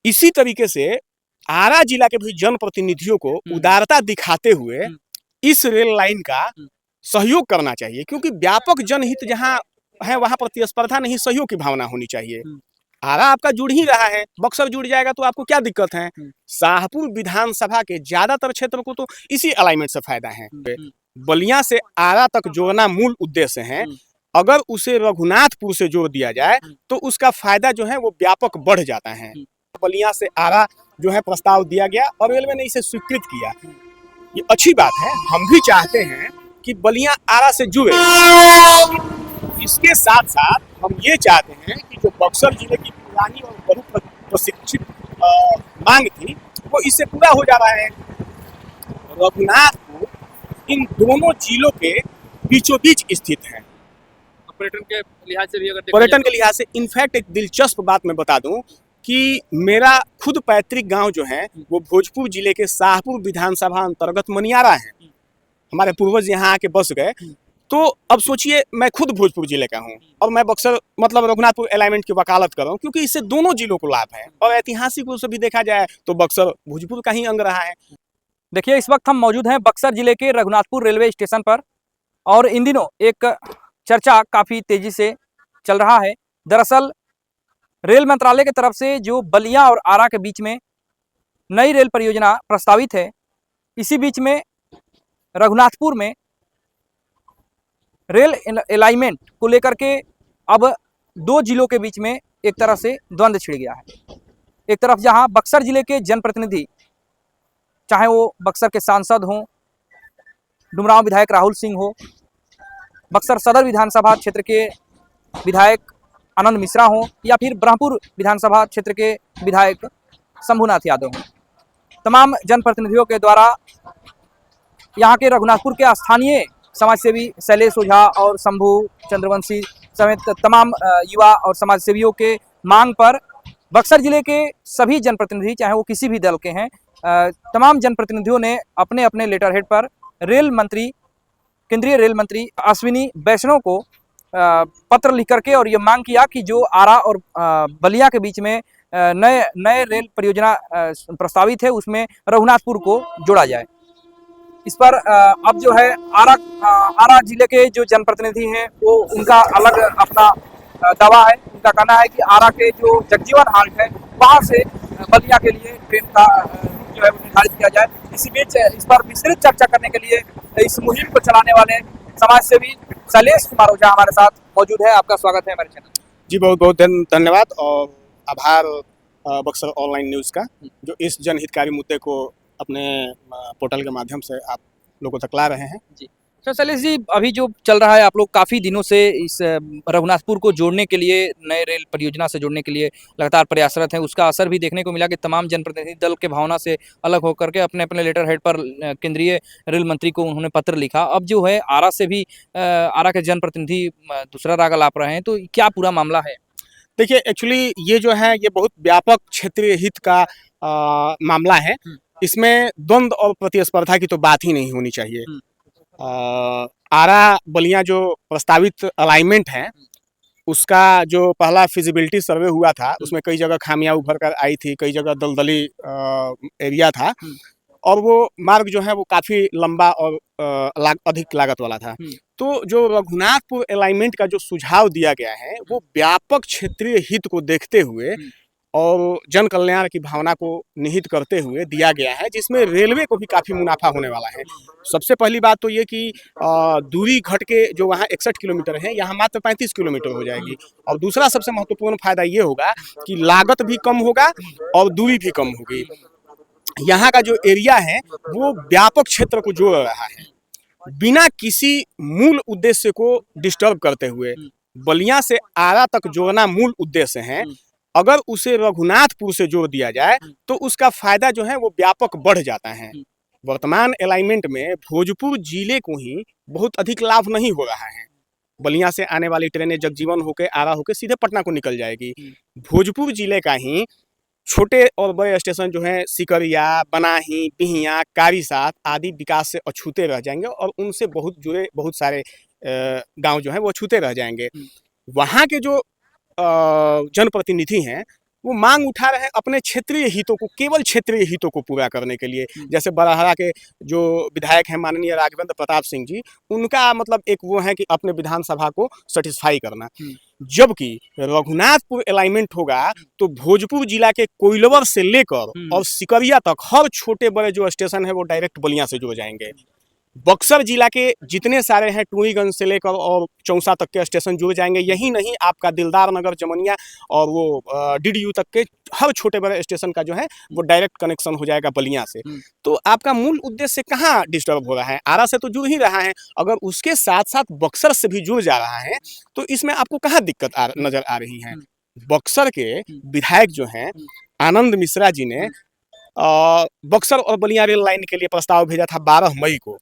इसी तरीके से आरा जिला के भी जनप्रतिनिधियों को उदारता दिखाते हुए इस रेल लाइन का सहयोग करना चाहिए, क्योंकि व्यापक जनहित जहां है वहां प्रतिस्पर्धा नहीं, सहयोग की भावना होनी चाहिए। आरा आपका जुड़ ही रहा है, बक्सर जुड़ जाएगा तो आपको क्या दिक्कत है। शाहपुर विधानसभा के ज्यादातर क्षेत्र को तो इसी अलाइनमेंट से फायदा है। बलिया से आरा तक जोड़ना मूल उद्देश्य है। अगर उसे रघुनाथपुर से जोड़ दिया जाए तो उसका फायदा जो है वो व्यापक बढ़ जाता है। बलिया से आरा जो है प्रस्ताव दिया गया और रेलवे ने इसे स्वीकृत किया, ये अच्छी बात है। हम भी चाहते हैं कि बलिया आरा से जुड़े। इसके साथ साथ हम ये चाहते हैं कि जो बक्सर जिले की पुरानी और बहुप्रतीक्षित मांग थी वो इससे पूरा हो जा रहा है। रघुनाथपुर इन दोनों जिलों के बीचों बीच स्थित है। पर्यटन के लिहाज से भी अगर पर्यटन के लिहाज से इनफैक्ट एक दिलचस्प बात मैं बता दूं कि मेरा खुद पैतृक गांव जो है वो भोजपुर जिले के शाहपुर विधानसभा अंतर्गत मनियारा है। हमारे पूर्वज यहाँ आके बस गए। तो अब सोचिए मैं खुद भोजपुर जिले का हूँ और मैं बक्सर मतलब रघुनाथपुर अलाइनमेंट की वकालत कर रहा हूँ, क्योंकि इससे दोनों जिलों को लाभ है और ऐतिहासिक रूप से भी देखा जाए तो बक्सर भोजपुर का ही अंग रहा है। देखिए, इस वक्त हम मौजूद हैं बक्सर जिले के रघुनाथपुर रेलवे स्टेशन पर और इन दिनों एक चर्चा काफ़ी तेजी से चल रहा है। दरअसल रेल मंत्रालय की तरफ से जो बलिया और आरा के बीच में नई रेल परियोजना प्रस्तावित है, इसी बीच में रघुनाथपुर में रेल अलाइनमेंट को लेकर के अब दो जिलों के बीच में एक तरह से द्वंद्व छिड़ गया है। एक तरफ जहां बक्सर जिले के जनप्रतिनिधि, चाहे वो बक्सर के सांसद हों, डुमरांव विधायक राहुल सिंह हो, बक्सर सदर विधानसभा क्षेत्र के विधायक आनंद मिश्रा हों या फिर ब्रह्मपुर विधानसभा क्षेत्र के विधायक शंभुनाथ यादव हों, तमाम जनप्रतिनिधियों के द्वारा यहाँ के रघुनाथपुर के स्थानीय समाजसेवी शैलेश ओझा और शंभू चंद्रवंशी समेत तमाम युवा और समाजसेवियों के मांग पर बक्सर जिले के सभी जनप्रतिनिधि, चाहे वो किसी भी दल के हैं, तमाम जनप्रतिनिधियों ने अपने अपने लेटर हेड पर रेल मंत्री, केंद्रीय रेल मंत्री अश्विनी वैष्णव को पत्र लिख करके और ये मांग किया कि जो आरा और बलिया के बीच में नए रेल परियोजना प्रस्तावित है उसमें रघुनाथपुर को जोड़ा जाए। इस पर अब जो है आरा जिले के जो जनप्रतिनिधि हैं वो उनका अलग अपना दावा है। उनका कहना है कि आरा के जो जगजीवन हाट है वहाँ से बलिया के लिए ट्रेन का जो है निर्धारित किया जाए। इसी बीच इस पर विस्तृत चर्चा करने के लिए इस मुहिम को चलाने वाले समाज सेवी शैलेश कुमार ओझा हमारे साथ मौजूद है। आपका स्वागत है हमारे चैनल। जी बहुत बहुत धन्यवाद और आभार बक्सर ऑनलाइन न्यूज़ का, जो इस जनहितकारी मुद्दे को अपने पोर्टल के माध्यम से आप लोगों तक ला रहे हैं। जी तो शैलेश जी, अभी जो चल रहा है, आप लोग काफ़ी दिनों से इस रघुनाथपुर को जोड़ने के लिए, नए रेल परियोजना से जोड़ने के लिए लगातार प्रयासरत हैं। उसका असर भी देखने को मिला कि तमाम जनप्रतिनिधि दल के भावना से अलग होकर के अपने अपने लेटर हेड पर केंद्रीय रेल मंत्री को उन्होंने पत्र लिखा। अब जो है आरा से भी आरा के जनप्रतिनिधि दूसरा राग अलाप रहे हैं, तो क्या पूरा मामला है? देखिए, एक्चुअली ये जो है ये बहुत व्यापक क्षेत्रीय हित का मामला है। इसमें द्वंद्व और प्रतिस्पर्धा की तो बात ही नहीं होनी चाहिए। आरा बलिया जो प्रस्तावित अलाइनमेंट है उसका जो पहला फिजिबिलिटी सर्वे हुआ था उसमें कई जगह खामियां उभर कर आई थी, कई जगह दलदली एरिया था और वो मार्ग जो है वो काफ़ी लंबा और अधिक लागत वाला था। तो जो रघुनाथपुर अलाइनमेंट का जो सुझाव दिया गया है वो व्यापक क्षेत्रीय हित को देखते हुए और जन कल्याण की भावना को निहित करते हुए दिया गया है, जिसमें रेलवे को भी काफ़ी मुनाफा होने वाला है। सबसे पहली बात तो ये कि दूरी घट के जो वहाँ 61 किलोमीटर है यहाँ मात्र 35 किलोमीटर हो जाएगी। और दूसरा सबसे महत्वपूर्ण फायदा ये होगा कि लागत भी कम होगा और दूरी भी कम होगी। यहाँ का जो एरिया है वो व्यापक क्षेत्र को जोड़ रहा है बिना किसी मूल उद्देश्य को डिस्टर्ब करते हुए। बलिया से आरा तक जोड़ना मूल उद्देश्य है। अगर उसे रघुनाथपुर से जोड़ दिया जाए तो उसका फायदा जो है वो व्यापक बढ़ जाता है। वर्तमान अलाइनमेंट में भोजपुर जिले को ही बहुत अधिक लाभ नहीं हो रहा है। बलिया से आने वाली ट्रेनें जगजीवन होकर आरा होकर सीधे पटना को निकल जाएगी। भोजपुर जिले का ही छोटे और बड़े स्टेशन जो हैं सिकरिया, बनाही, बिहिया, कारीसात आदि विकास से अछूते रह जाएंगे और उनसे बहुत जुड़े बहुत सारे गांव जो हैं वो अछूते रह जाएंगे। वहाँ के जो जनप्रतिनिधि हैं वो मांग उठा रहे हैं अपने क्षेत्रीय हितों को, केवल क्षेत्रीय हितों को पूरा करने के लिए। जैसे बड़हरा के जो विधायक हैं माननीय राघवेंद्र प्रताप सिंह जी, उनका मतलब एक वो है कि अपने विधानसभा को सेटिस्फाई करना। जबकि रघुनाथपुर अलाइनमेंट होगा तो भोजपुर जिला के कोइलवर से लेकर और सिकरिया तक हर छोटे बड़े जो स्टेशन है वो डायरेक्ट बलिया से जुड़ जाएंगे। बक्सर जिला के जितने सारे हैं टूरीगंज से लेकर और चौसा तक के स्टेशन जुड़ जाएंगे। यही नहीं, आपका दिलदार नगर, जमनिया और वो डीडीयू तक के हर छोटे बड़े स्टेशन का जो है वो डायरेक्ट कनेक्शन हो जाएगा बलिया से। तो आपका मूल उद्देश्य कहाँ डिस्टर्ब हो रहा है? आरा से तो जुड़ ही रहा है, अगर उसके साथ साथ बक्सर से भी जुड़ जा रहा है तो इसमें आपको कहाँ दिक्कत नजर आ रही है? बक्सर के विधायक जो हैं आनंद मिश्रा जी ने बक्सर और बलिया रेल लाइन के लिए प्रस्ताव भेजा था 12 मई को।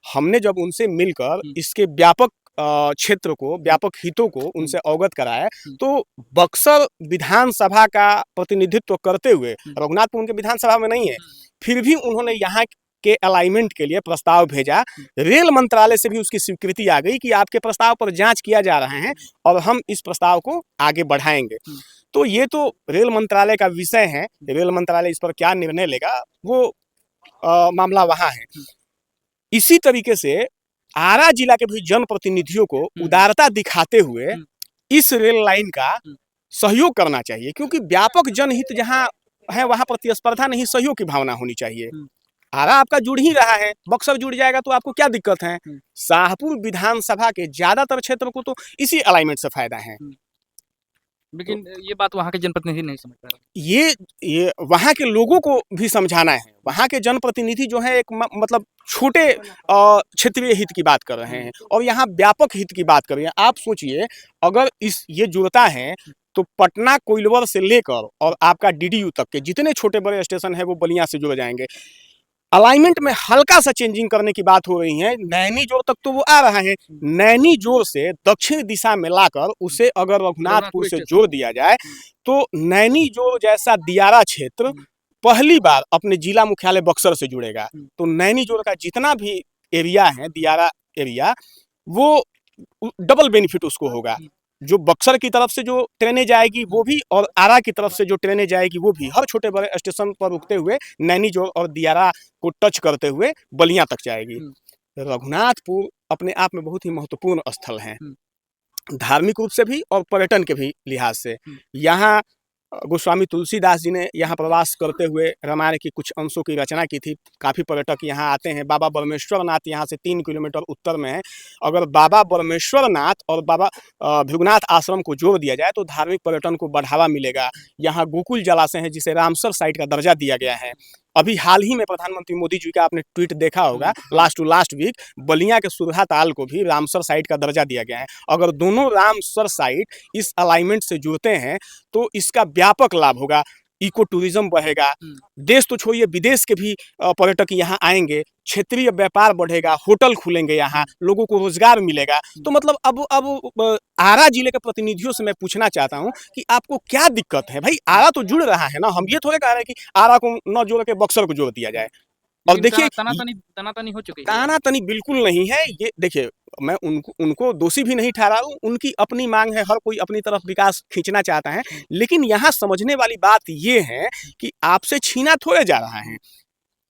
हमने जब उनसे मिलकर इसके व्यापक क्षेत्र को, व्यापक हितों को उनसे अवगत कराया, तो बक्सर विधानसभा का प्रतिनिधित्व करते हुए, रघुनाथपुर उनके विधानसभा में नहीं है, फिर भी उन्होंने यहाँ के अलाइनमेंट के लिए प्रस्ताव भेजा। रेल मंत्रालय से भी उसकी स्वीकृति आ गई कि आपके प्रस्ताव पर जांच किया जा रहा है और हम इस प्रस्ताव को आगे बढ़ाएंगे। तो ये तो रेल मंत्रालय का विषय है, रेल मंत्रालय इस पर क्या निर्णय लेगा वो मामला वहां है। इसी तरीके से आरा जिला के भी जनप्रतिनिधियों को उदारता दिखाते हुए इस रेल लाइन का सहयोग करना चाहिए, क्योंकि व्यापक जनहित जहां है वहां प्रतिस्पर्धा नहीं, सहयोग की भावना होनी चाहिए। आरा आपका जुड़ ही रहा है, बक्सर जुड़ जाएगा तो आपको क्या दिक्कत है? शाहपुर विधानसभा के ज्यादातर क्षेत्र को तो इसी अलाइनमेंट से फायदा है। लेकिन ये बात वहाँ के जनप्रतिनिधि नहीं समझ पा रहे। ये वहाँ के लोगों को भी समझाना है। वहाँ के जनप्रतिनिधि जो है एक मतलब छोटे क्षेत्रीय हित की बात कर रहे हैं और यहाँ व्यापक हित की बात कर रहे हैं। आप सोचिए, अगर ये जुड़ता है तो पटना कोइलवर से लेकर और आपका डीडीयू तक के जितने छोटे बड़े स्टेशन है वो बलिया से जुड़ जाएंगे। अलाइनमेंट में हल्का सा चेंजिंग करने की बात हो रही है। नैनी जोर तक तो वो आ रहा है, नैनी जोर से दक्षिण दिशा में लाकर उसे अगर रघुनाथपुर से जोड़ दिया जाए तो नैनी जोर जैसा दियारा क्षेत्र पहली बार अपने जिला मुख्यालय बक्सर से जुड़ेगा। तो नैनी जोर का जितना भी एरिया है, दियारा एरिया, वो डबल बेनिफिट उसको होगा। जो बक्सर की तरफ से जो ट्रेनें जाएगी वो भी, और आरा की तरफ से जो ट्रेनें जाएगी वो भी, हर छोटे बड़े स्टेशन पर रुकते हुए नैनी जोर और दियारा को टच करते हुए बलिया तक जाएगी। रघुनाथपुर अपने आप में बहुत ही महत्वपूर्ण स्थल है, धार्मिक रूप से भी और पर्यटन के भी लिहाज से। यहाँ गोस्वामी तुलसीदास जी ने यहाँ प्रवास करते हुए रामायण की कुछ अंशों की रचना की थी। काफ़ी पर्यटक यहाँ आते हैं। बाबा बरमेश्वर नाथ यहाँ से 3 किलोमीटर उत्तर में है। अगर बाबा बरमेश्वर नाथ और बाबा भृगुनाथ आश्रम को जोड़ दिया जाए तो धार्मिक पर्यटन को बढ़ावा मिलेगा। यहाँ गोकुल जलाशय है जिसे रामसर साइट का दर्जा दिया गया है। अभी हाल ही में प्रधानमंत्री मोदी जी का आपने ट्वीट देखा होगा, last to last week Ballia के सुरहा ताल को भी रामसर साइट का दर्जा दिया गया है। अगर दोनों रामसर साइट इस अलाइनमेंट से जुड़ते हैं तो इसका व्यापक लाभ होगा, इको टूरिज्म बढ़ेगा, देश तो छोड़िए विदेश के भी पर्यटक यहाँ आएंगे, क्षेत्रीय व्यापार बढ़ेगा, होटल खुलेंगे, यहाँ लोगों को रोजगार मिलेगा। तो मतलब अब आरा जिले के प्रतिनिधियों से मैं पूछना चाहता हूँ कि आपको क्या दिक्कत है? भाई आरा तो जुड़ रहा है ना, हम ये थोड़े कह रहे हैं कि आरा को न जोड़ के बक्सर को जोड़ दिया जाए। और देखिए तनातनी हो चुकी है। तनातनी बिल्कुल नहीं है। ये देखिए, मैं उनको दोषी भी नहीं ठहरा रहा हूँ, उनकी अपनी मांग है, हर कोई अपनी तरफ विकास खींचना चाहता है। लेकिन यहाँ समझने वाली बात ये है कि आपसे छीना थोड़े जा रहा है।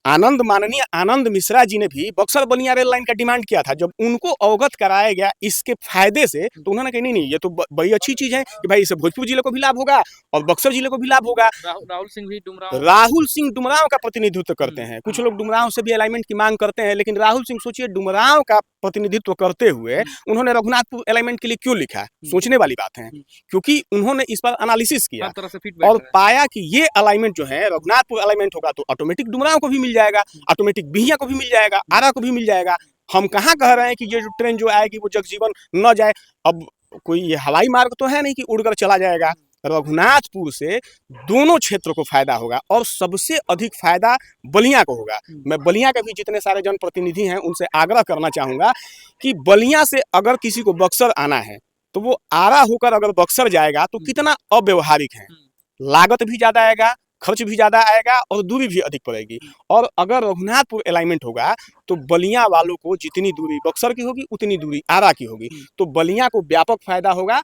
माननीय आनंद मिश्रा जी ने भी बक्सर बलिया रेल लाइन का डिमांड किया था। जब उनको अवगत कराया गया इसके फायदे से तो उन्होंने कहा नहीं, ये तो बड़ी अच्छी चीज है कि भाई इससे भोजपुर जिले को भी लाभ होगा और बक्सर जिले को भी लाभ होगा। राहुल सिंह डुमरांव का प्रतिनिधित्व करते हैं। कुछ लोग डुमरांव से भी अलाइनमेंट की मांग करते हैं, लेकिन राहुल सिंह सोचिए डुमरांव का प्रतिनिधित्व करते हुए उन्होंने रघुनाथपुर अलाइनमेंट के लिए क्यों लिखा? सोचने वाली बात है, क्योंकि उन्होंने इस पर एनालिसिस किया और पाया कि ये अलाइनमेंट जो है रघुनाथपुर अलाइनमेंट होगा तो ऑटोमेटिक डुमरांव को भी मिल जाएगा, ऑटोमेटिक बिहिया को भी मिल जाएगा, आरा को भी मिल जाएगा। हम कहाँ कह रहे हैं कि ये जो ट्रेन जो आएगी वो जगजीवन न जाए। अब कोई ये हवाई मार्ग तो है नहीं कि उड़कर चला जाएगा। रघुनाथपुर से दोनों क्षेत्र को फायदा होगा और सबसे अधिक फायदा बलिया को होगा। मैं बलिया के भी जितने सारे जनप्रतिनिधि हैं उनसे आग्रह करना चाहूंगा कि बलिया से अगर किसी को बक्सर आना है तो वो आरा होकर अगर बक्सर जाएगा तो कितना अव्यवहारिक है, लागत भी ज्यादा आएगा, खर्च भी ज्यादा आएगा और दूरी भी अधिक पड़ेगी। और अगर रघुनाथपुर अलाइनमेंट होगा तो बलिया वालों को जितनी दूरी बक्सर की होगी उतनी दूरी आरा की होगी, तो बलिया को व्यापक फायदा होगा।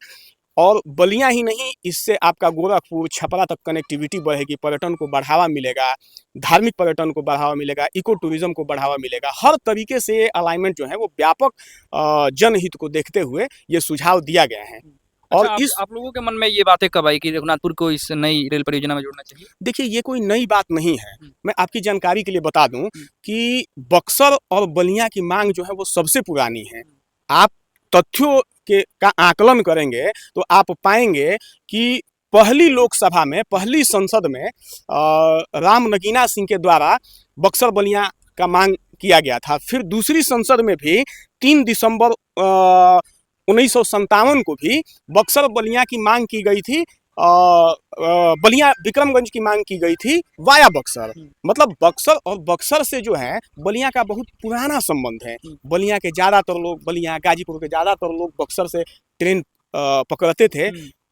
और बलिया ही नहीं, इससे आपका गोरखपुर छपरा तक कनेक्टिविटी बढ़ेगी, पर्यटन को बढ़ावा मिलेगा, धार्मिक पर्यटन को बढ़ावा मिलेगा, इको टूरिज्म को बढ़ावा मिलेगा। हर तरीके से ये अलाइनमेंट जो है वो व्यापक जनहित को देखते हुए ये सुझाव दिया गया है। और अच्छा, आप लोगों के मन में ये बातें कब आई कि रघुनाथपुर को इस नई रेल परियोजना में जोड़ना चाहिए? देखिए, ये कोई नई बात नहीं है। मैं आपकी जानकारी के लिए बता दूं कि बक्सर और बलिया की मांग जो है वो सबसे पुरानी है। आप तथ्यों का आकलन करेंगे तो आप पाएंगे कि पहली लोकसभा में, पहली संसद में राम नगीना सिंह के द्वारा बक्सर बलिया का मांग किया गया था। फिर दूसरी संसद में भी 3 दिसंबर 1957 को भी बक्सर बलिया की मांग की गई थी, बलिया विक्रमगंज की मांग की गई थी वाया बक्सर। मतलब बक्सर और बक्सर से जो है बलिया का बहुत पुराना संबंध है। बलिया के ज़्यादातर लोग, बलिया गाजीपुर के ज़्यादातर लोग बक्सर से ट्रेन पकड़ते थे।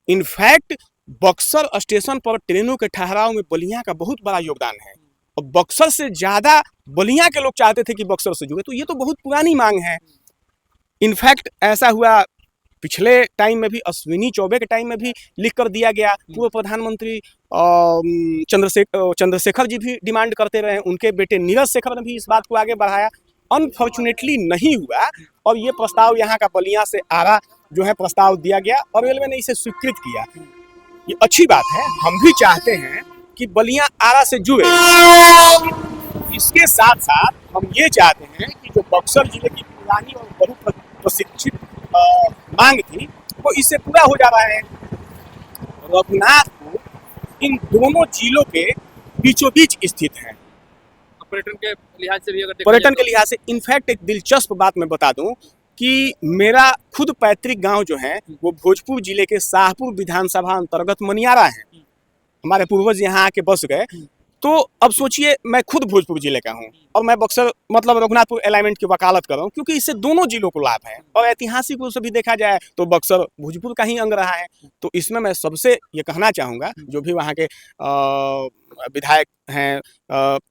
इनफैक्ट बक्सर स्टेशन पर ट्रेनों के ठहराव में बलिया का बहुत बड़ा योगदान है और बक्सर से ज़्यादा बलिया के लोग चाहते थे कि बक्सर से जुड़े। तो ये तो बहुत पुरानी मांग है। इनफैक्ट ऐसा हुआ पिछले टाइम में भी, अश्विनी चौबे के टाइम में भी लिख कर दिया गया। पूर्व प्रधानमंत्री चंद्रशेखर जी भी डिमांड करते रहे, उनके बेटे नीरज शेखर ने भी इस बात को आगे बढ़ाया। अनफॉर्चुनेटली नहीं हुआ और ये प्रस्ताव यहाँ का बलिया से आरा जो है प्रस्ताव दिया गया और रेलवे ने इसे स्वीकृत किया। ये अच्छी बात है, हम भी चाहते हैं कि बलिया आरा से जुड़े। इसके साथ साथ हम ये चाहते हैं कि जो बक्सर जिले की पुरानी और बहुत प्रशिक्षित मांग थी वो इससे पूरा हो जा रहा है। रघुनाथपुर इन दोनों जिलों के बीचों बीच स्थित है। पर्यटन के लिहाज से भी अगर पर्यटन के लिहाज से इनफैक्ट एक दिलचस्प बात मैं बता दूं कि मेरा खुद पैतृक गांव जो है वो भोजपुर जिले के शाहपुर विधानसभा अंतर्गत मनियारा है। हमारे पूर्वज यहाँ आके बस गए। तो अब सोचिए, मैं खुद भोजपुर जिले का हूँ और मैं बक्सर मतलब रघुनाथपुर अलाइनमेंट की वकालत कर रहा हूँ, क्योंकि इससे दोनों जिलों को लाभ है और ऐतिहासिक रूप से भी देखा जाए तो बक्सर भोजपुर का ही अंग रहा है। तो इसमें मैं सबसे ये कहना चाहूँगा, जो भी वहाँ के विधायक हैं,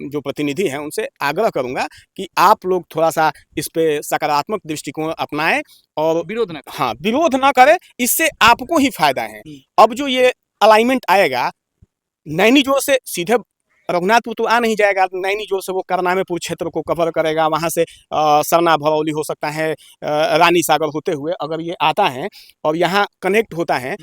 जो प्रतिनिधि हैं, उनसे आग्रह करूँगा कि आप लोग थोड़ा सा इस पे सकारात्मक दृष्टिकोण अपनाएं और विरोध न करें। हाँ, विरोध न करें, इससे आपको ही फायदा है। अब जो ये अलाइनमेंट आएगा नैनी जोर से सीधे रघुनाथपुर तो आ नहीं जाएगा, नैनी जोर से वो करनामेपुर क्षेत्र को कवर करेगा, वहाँ से सरना भरौली हो सकता है, रानी सागर होते हुए अगर ये आता है और यहाँ कनेक्ट होता है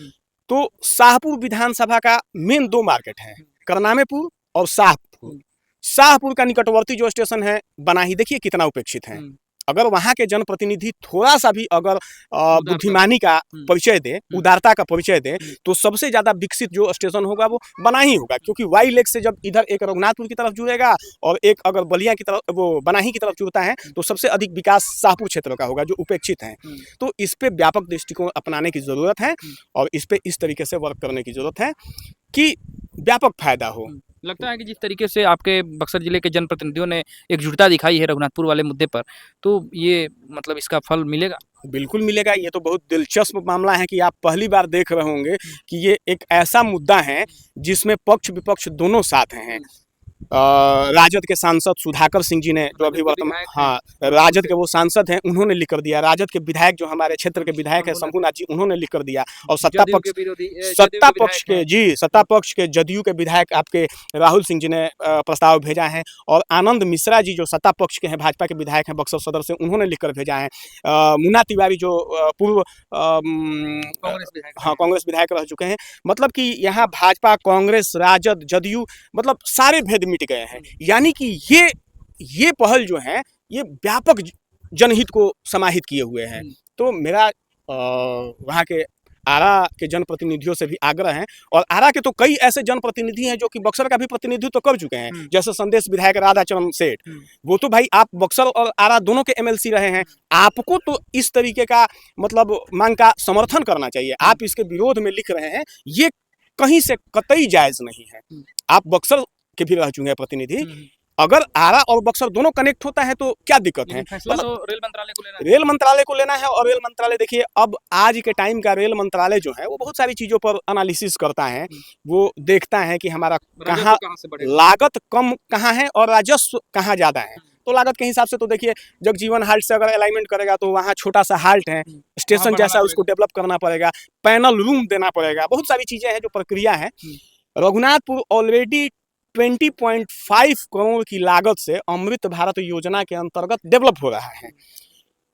तो शाहपुर विधानसभा का मेन 2 मार्केट है, करनामेपुर और शाहपुर। शाहपुर का निकटवर्ती जो स्टेशन है बनाही, देखिए कितना उपेक्षित है। अगर वहाँ के जनप्रतिनिधि थोड़ा सा भी अगर बुद्धिमानी का परिचय दे, उदारता का परिचय दे, तो सबसे ज़्यादा विकसित जो स्टेशन होगा वो बनाही होगा। क्योंकि वाई लेक से जब इधर एक रघुनाथपुर की तरफ जुड़ेगा और एक अगर बलिया की तरफ, वो बनाही की तरफ जुड़ता है, तो सबसे अधिक विकास शाहपुर क्षेत्र का होगा जो उपेक्षित है। तो इस पर व्यापक दृष्टिकोण अपनाने की ज़रूरत है और इस पर इस तरीके से वर्क करने की ज़रूरत है कि व्यापक फायदा हो। लगता है कि जिस तरीके से आपके बक्सर जिले के जनप्रतिनिधियों ने एकजुटता दिखाई है रघुनाथपुर वाले मुद्दे पर, तो ये मतलब इसका फल मिलेगा? बिल्कुल मिलेगा। ये तो बहुत दिलचस्प मामला है कि आप पहली बार देख रहे होंगे कि ये एक ऐसा मुद्दा है जिसमें पक्ष विपक्ष दोनों साथ हैं। राजद के सांसद सुधाकर सिंह जी ने जो अभी वर्तमान, हाँ, राजद के वो सांसद हैं, उन्होंने लिख कर दिया। राजद के विधायक जो हमारे क्षेत्र के विधायक हैं शंभुनाथ जी, उन्होंने लिख कर दिया। और सत्ता पक्ष के जदयू के विधायक आपके राहुल सिंह जी ने प्रस्ताव भेजा है और आनंद मिश्रा जी जो सत्ता पक्ष के हैं, भाजपा के विधायक हैं बक्सर सदर से, उन्होंने लिख कर भेजा है। मुन्ना तिवारी जो पूर्व कांग्रेस विधायक रह चुके हैं। मतलब कि यहाँ भाजपा, कांग्रेस, राजद, जदयू, मतलब सारे भेद मिट गए हैं। यानी कि ये पहल जो है ये व्यापक जनहित को समाहित किए हुए हैं। तो मेरा वहाँ के आरा के जनप्रतिनिधियों से भी आग्रह है, और आरा के तो कई ऐसे जनप्रतिनिधि हैं जो कि बक्सर का भी प्रतिनिधित्व कर चुके हैं, जैसे संदेश विधायक राधाचरण सेठ, वो तो भाई आप बक्सर और आरा दोनों के एमएलसी रहे हैं। आपको तो इस तरीके का मतलब मांग का समर्थन करना चाहिए। आप इसके विरोध में लिख रहे हैं, ये कहीं से कतई जायज नहीं है। आप बक्सर के भी रह चुके हैं प्रतिनिधि, अगर आरा और बक्सर दोनों कनेक्ट होता है तो क्या दिक्कत है? फैसला तो रेल मंत्रालय को लेना है। रेल मंत्रालय को लेना है। और रेल मंत्रालय देखिए, अब आज के टाइम का रेल मंत्रालय जो है वो बहुत सारी चीजों पर एनालिसिस करता है। वो देखता है कि हमारा कहाँ लागत कम कहाँ है और राजस्व कहाँ ज्यादा है। तो लागत के हिसाब से तो देखिए जगजीवन हाल्ट से अगर अलाइनमेंट करेगा तो वहाँ छोटा सा हाल्ट है, स्टेशन जैसा उसको डेवलप करना पड़ेगा, पैनल रूम देना पड़ेगा, बहुत सारी चीजें हैं जो प्रक्रिया है। रघुनाथपुर ऑलरेडी 20.5 करोड़ की लागत से अमृत भारत योजना के अंतर्गत डेवलप हो रहा है।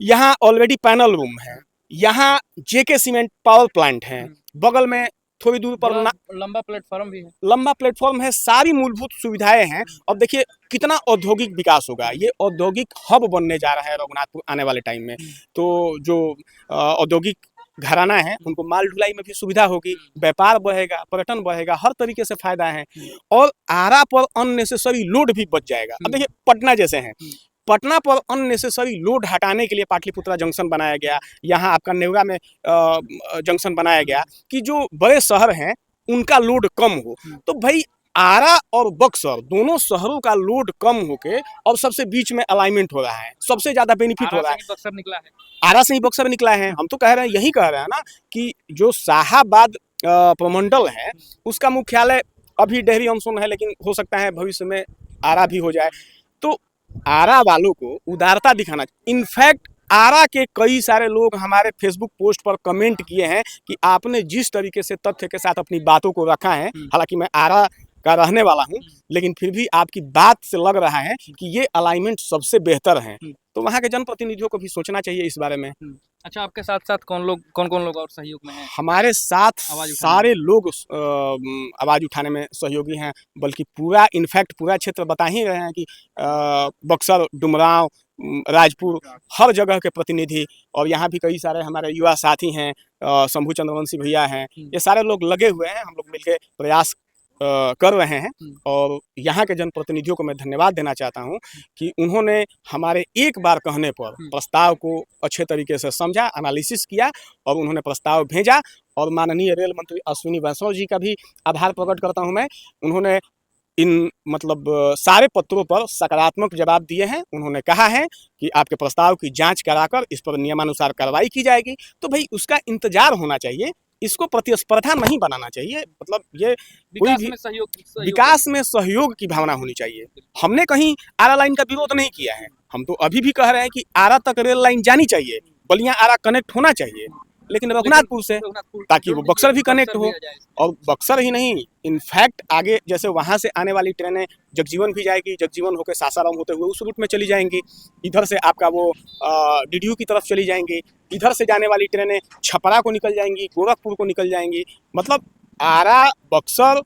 यहाँ ऑलरेडी पैनल रूम है, यहाँ जेके सीमेंट पावर प्लांट है, बगल में थोड़ी दूर पर लंबा प्लेटफॉर्म भी है, लंबा प्लेटफॉर्म है, सारी मूलभूत सुविधाएं हैं। अब देखिए कितना औद्योगिक विकास होगा, ये औद्योगिक हब बनने जा रहा है रघुनाथपुर आने वाले टाइम में। तो जो औद्योगिक घराना है उनको माल ढुलाई में भी सुविधा होगी, व्यापार बढ़ेगा, पर्यटन बढ़ेगा, हर तरीके से फायदा है। और आरा पर अननेसेसरी लोड भी बच जाएगा। अब देखिए पटना जैसे हैं, पटना पर अननेसेसरी लोड हटाने के लिए पाटलिपुत्रा जंक्शन बनाया गया, यहाँ आपका नेवरा में जंक्शन बनाया गया कि जो बड़े शहर हैं उनका लोड कम हो। तो भाई आरा और बक्सर दोनों शहरों का लोड कम होके और सबसे बीच में अलाइनमेंट हो रहा है, सबसे ज्यादा बेनिफिट हो रहा है। बक्सर निकला है, आरा से ही बक्सर निकला है। हम तो कह रहे हैं, यही कह रहे हैं ना कि जो शाहाबाद प्रमंडल है उसका मुख्यालय अभी डेहरी अनसोन है, लेकिन हो सकता है भविष्य में आरा भी हो जाए। तो आरा वालों को उदारता दिखाना। इनफैक्ट आरा के कई सारे लोग हमारे फेसबुक पोस्ट पर कमेंट किए हैं कि आपने जिस तरीके से तथ्य के साथ अपनी बातों को रखा है, हालांकि मैं आरा का रहने वाला हूं, लेकिन फिर भी आपकी बात से लग रहा है कि ये अलाइनमेंट सबसे बेहतर है। तो वहाँ के जनप्रतिनिधियों को भी सोचना चाहिए इस बारे में। अच्छा, आपके साथ साथ कौन कौन लोग और सहयोग में हैं? हमारे साथ सारे लोग आवाज़ उठाने में सहयोगी हैं, बल्कि पूरा इनफैक्ट पूरा क्षेत्र बता ही रहे हैं कि बक्सर, डुमरांव, राजपुर, हर जगह के प्रतिनिधि, और यहाँ भी कई सारे हमारे युवा साथी हैं, शंभू चंद्रवंशी भैया हैं, ये सारे लोग लगे हुए हैं। हम लोग मिलकर प्रयास कर रहे हैं। और यहाँ के जनप्रतिनिधियों को मैं धन्यवाद देना चाहता हूँ कि उन्होंने हमारे एक बार कहने पर प्रस्ताव को अच्छे तरीके से समझा, एनालिसिस किया और उन्होंने प्रस्ताव भेजा। और माननीय रेल मंत्री अश्विनी वैष्णव जी का भी आभार प्रकट करता हूँ मैं। उन्होंने इन सारे पत्रों पर सकारात्मक जवाब दिए हैं। उन्होंने कहा है कि आपके प्रस्ताव की जांच कराकर इस पर नियमानुसार कार्रवाई की जाएगी। तो भाई उसका इंतजार होना चाहिए, इसको प्रतिस्पर्धा नहीं बनाना चाहिए। मतलब ये कोई भी विकास में सहयोग की भावना होनी चाहिए। हमने कहीं आरा लाइन का विरोध नहीं किया है, हम तो अभी भी कह रहे हैं कि आरा तक रेल लाइन जानी चाहिए, बलिया आरा कनेक्ट होना चाहिए, लेकिन रघुनाथपुर से, ताकि वो बक्सर भी कनेक्ट हो। और बक्सर ही नहीं, इनफैक्ट आगे जैसे वहाँ से आने वाली ट्रेनें जगजीवन भी जाएगी, जगजीवन होकर सासाराम होते हुए उस रूट में चली जाएंगी, इधर से आपका वो डीडीयू की तरफ चली जाएंगी, इधर से जाने वाली ट्रेनें छपरा को निकल जाएंगी, गोरखपुर को निकल जाएंगी। मतलब आरा, बक्सर,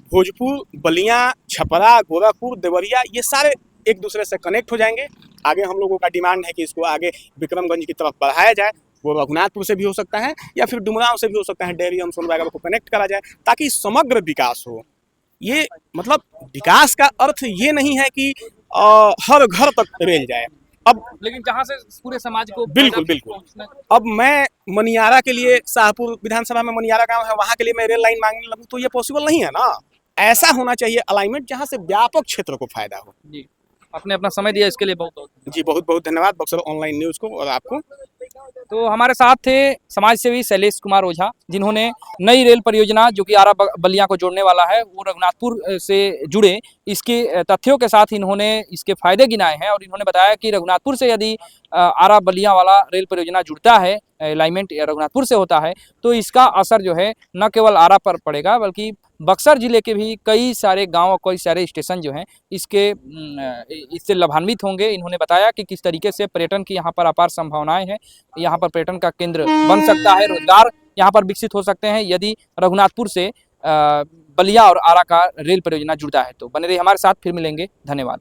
भोजपुर, बलिया, छपरा, गोरखपुर, देवरिया, ये सारे एक दूसरे से कनेक्ट हो जाएंगे। आगे हम लोगों का डिमांड है कि इसको आगे विक्रमगंज की तरफ बढ़ाया जाए, वो रघुनाथपुर से भी हो सकता है या फिर डुमरांव से भी हो सकता है, डेहरी अनसोन वगैरह को कनेक्ट करा जाए ताकि समग्र विकास हो। ये मतलब विकास का अर्थ ये नहीं है कि हर घर तक रेल जाए। अब लेकिन जहाँ से पूरे समाज को बिल्कुल बिल्कुल, अब मैं मनियारा के लिए, शाहपुर विधानसभा में मनियारा गांव है, वहाँ के लिए मैं रेल लाइन मांगने लगूँ तो ये पॉसिबल नहीं है ना। ऐसा होना चाहिए अलाइनमेंट जहाँ से व्यापक क्षेत्र को फायदा हो। जी, आपने अपना समय दिया इसके लिए बहुत बहुत जी, बहुत बहुत धन्यवाद बक्सर ऑनलाइन न्यूज़ को और आपको। तो हमारे साथ थे समाज सेवी शैलेश कुमार ओझा, जिन्होंने नई रेल परियोजना जो कि आरा बलिया को जोड़ने वाला है, वो रघुनाथपुर से जुड़े इसके तथ्यों के साथ इन्होंने इसके फायदे गिनाए हैं। और इन्होंने बताया कि रघुनाथपुर से यदि आरा बलिया वाला रेल परियोजना जुड़ता है, अलाइनमेंट रघुनाथपुर से होता है, तो इसका असर जो है न केवल आरा पर पड़ेगा बल्कि बक्सर जिले के भी कई सारे गांव और कई सारे स्टेशन जो हैं इससे लाभान्वित होंगे। इन्होंने बताया कि किस तरीके से पर्यटन की यहाँ पर अपार संभावनाएं हैं, यहाँ पर पर्यटन का केंद्र बन सकता है, रोजगार यहाँ पर विकसित हो सकते हैं यदि रघुनाथपुर से बलिया और आरा का रेल परियोजना जुड़ता है। तो बने रहिए हमारे साथ, फिर मिलेंगे। धन्यवाद।